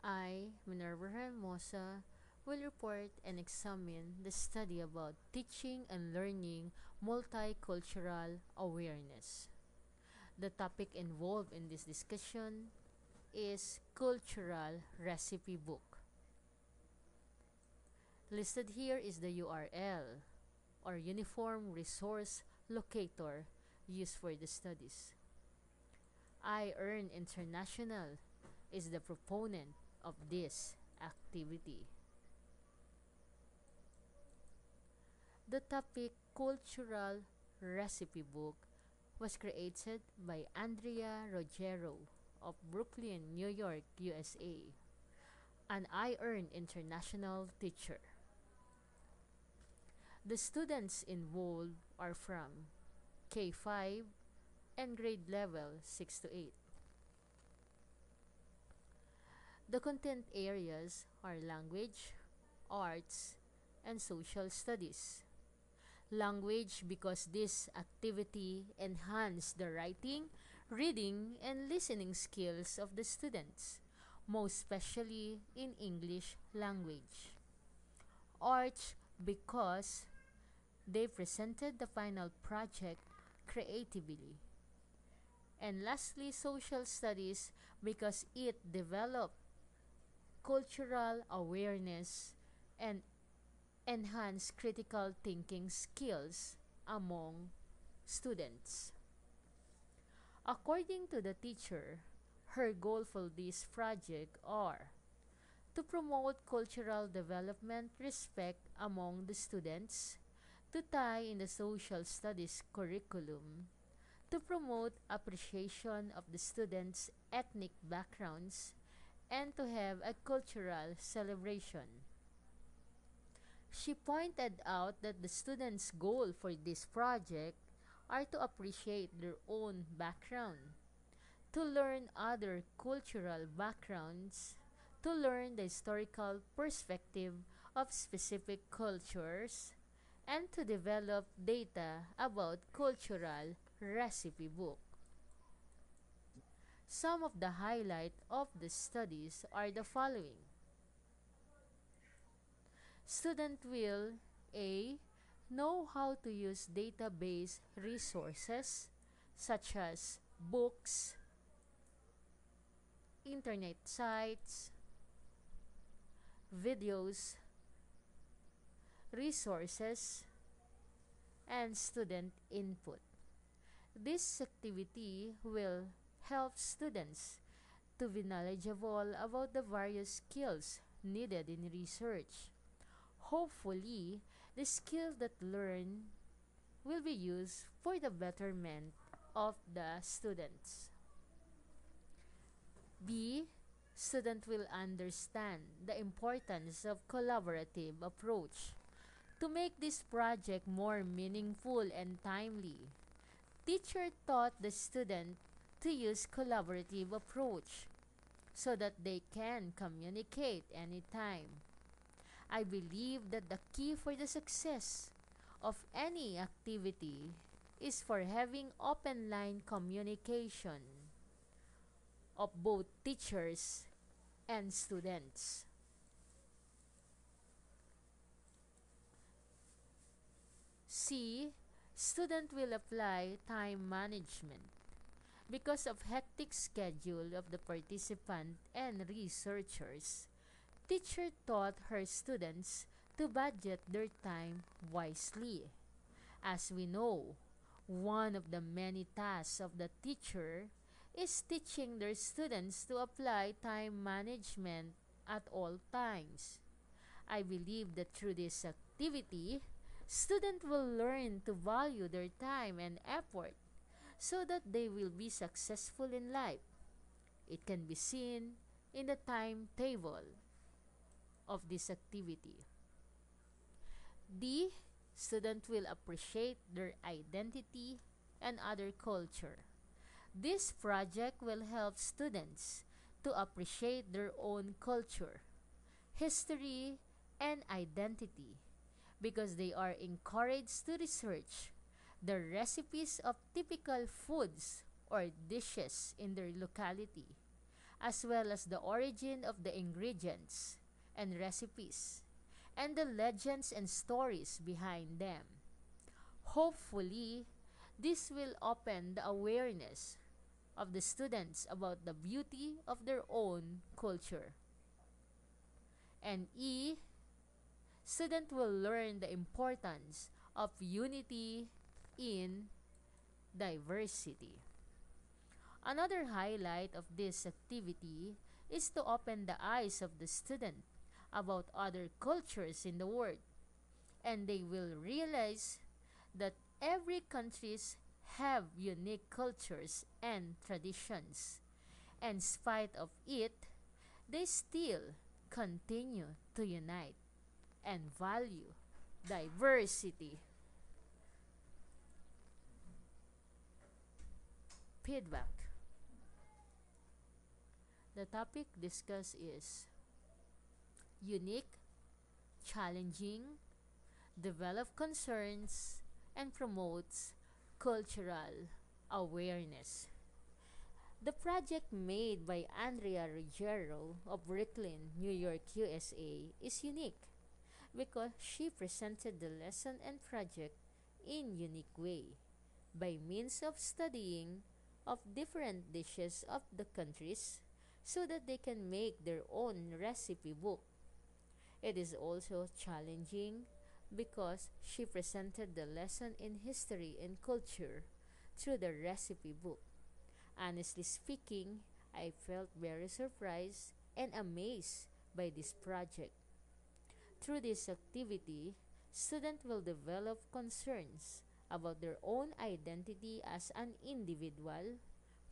I, Minerva Hermosa, will report and examine the study about teaching and learning multicultural awareness. The topic involved in this discussion is cultural recipe book. Listed here is the URL or Uniform Resource Locator used for the studies. iEarn International is the proponent of this activity. The topic Cultural Recipe Book was created by Andrea Ruggiero of Brooklyn, New York, USA, an iEarn International teacher. The students involved are from K5 and grade level 6 to 8. The content areas are language, arts, and social studies. Language because this activity enhances the writing, reading, and listening skills of the students, most especially in English language. Arts because they presented the final project creatively. And lastly, social studies because it developed cultural awareness and enhance critical thinking skills among students. According to the teacher, her goal for this project are to promote cultural development respect among the students, to tie in the social studies curriculum, to promote appreciation of the students' ethnic backgrounds, and to have a cultural celebration. She pointed out that the students' goal for this project are to appreciate their own background, to learn other cultural backgrounds, to learn the historical perspective of specific cultures, and to develop data about cultural recipe book. Some of the highlight of the studies are the following. Student will A. Know how to use database resources such as books, internet sites, videos, resources, and student input. This activity will help students to be knowledgeable about the various skills needed in research. Hopefully, the skills that learned will be used for the betterment of the students. B. Student will understand the importance of collaborative approach. To make this project more meaningful and timely, teacher taught the student to use collaborative approach so that they can communicate anytime. I believe that the key for the success of any activity is for having open line communication of both teachers and students. C. Student will apply time management. Because of hectic schedule of the participant and researchers, teacher taught her students to budget their time wisely. As we know, one of the many tasks of the teacher is teaching their students to apply time management at all times. I believe that through this activity, students will learn to value their time and effort so that they will be successful in life. It can be seen in the timetable of this activity. D. Student will appreciate their identity and other culture. This project will help students to appreciate their own culture, history, and identity because they are encouraged to research the recipes of typical foods or dishes in their locality. as well as the origin of the ingredients and recipes, and the legends and stories behind them. Hopefully, this will open the awareness of the students about the beauty of their own culture. And E, student will learn the importance of unity in diversity. Another highlight of this activity is to open the eyes of the student about other cultures in the world, and they will realize that every countries have unique cultures and traditions. And in spite of it, they still continue to unite and value diversity. Feedback. The topic discussed is unique, challenging, develop concerns, and promotes cultural awareness. The project made by Andrea Ruggiero of Brooklyn, New York, USA is unique because she presented the lesson and project in unique way by means of studying of different dishes of the countries so that they can make their own recipe book. It is also challenging because she presented the lesson in history and culture through the recipe book. Honestly speaking, I felt very surprised and amazed by this project. Through this activity, students will develop concerns about their own identity as an individual,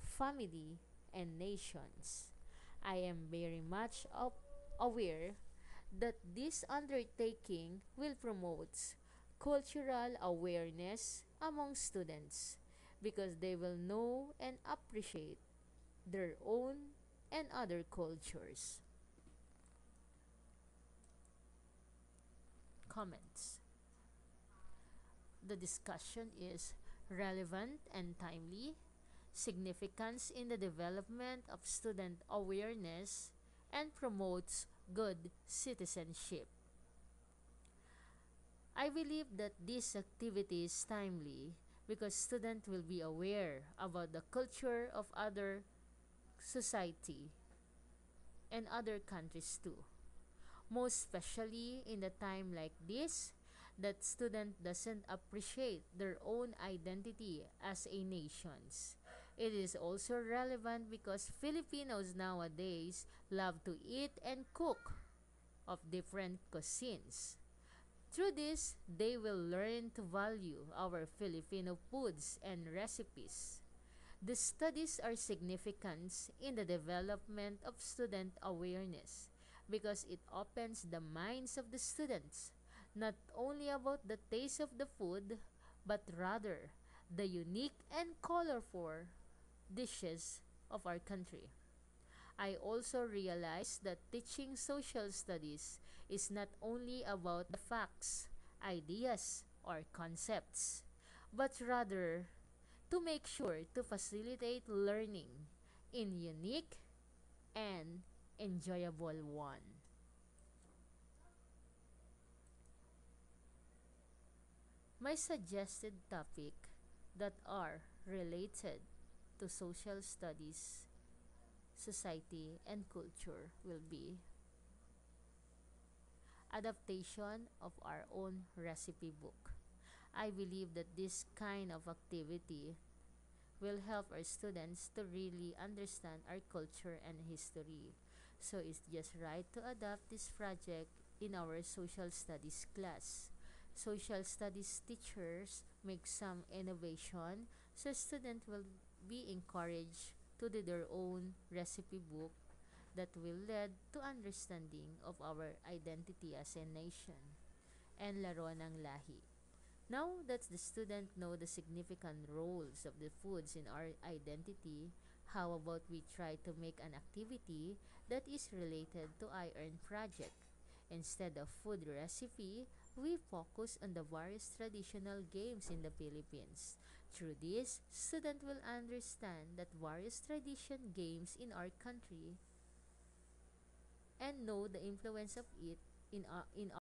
family, and nations. I am very much aware that this undertaking will promote cultural awareness among students because they will know and appreciate their own and other cultures. Comments. The discussion is relevant and timely, significance in the development of student awareness, and promotes good citizenship. I believe that this activity is timely because students will be aware about the culture of other society and other countries too. Most especially in a time like this that student doesn't appreciate their own identity as a nations. It is also relevant because Filipinos nowadays love to eat and cook of different cuisines. Through this, they will learn to value our Filipino foods and recipes. The studies are significant in the development of student awareness because it opens the minds of the students not only about the taste of the food but rather the unique and colorful dishes of our country. I also realized that teaching social studies is not only about the facts, ideas, or concepts, but rather to make sure to facilitate learning in unique and enjoyable one. My suggested topic that are related to social studies, society, and culture will be adaptation of our own recipe book. I believe that this kind of activity will help our students to really understand our culture and history. So it's just right to adapt this project in our social studies class. Social studies teachers make some innovation so students will be encouraged to do their own recipe book that will lead to understanding of our identity as a nation and laro ng lahi. Now that the student know the significant roles of the foods in our identity, how about we try to make an activity that is related to iron project? Instead of food recipe, we focus on the various traditional games in the Philippines. Through this, student will understand that various tradition games in our country and know the influence of it in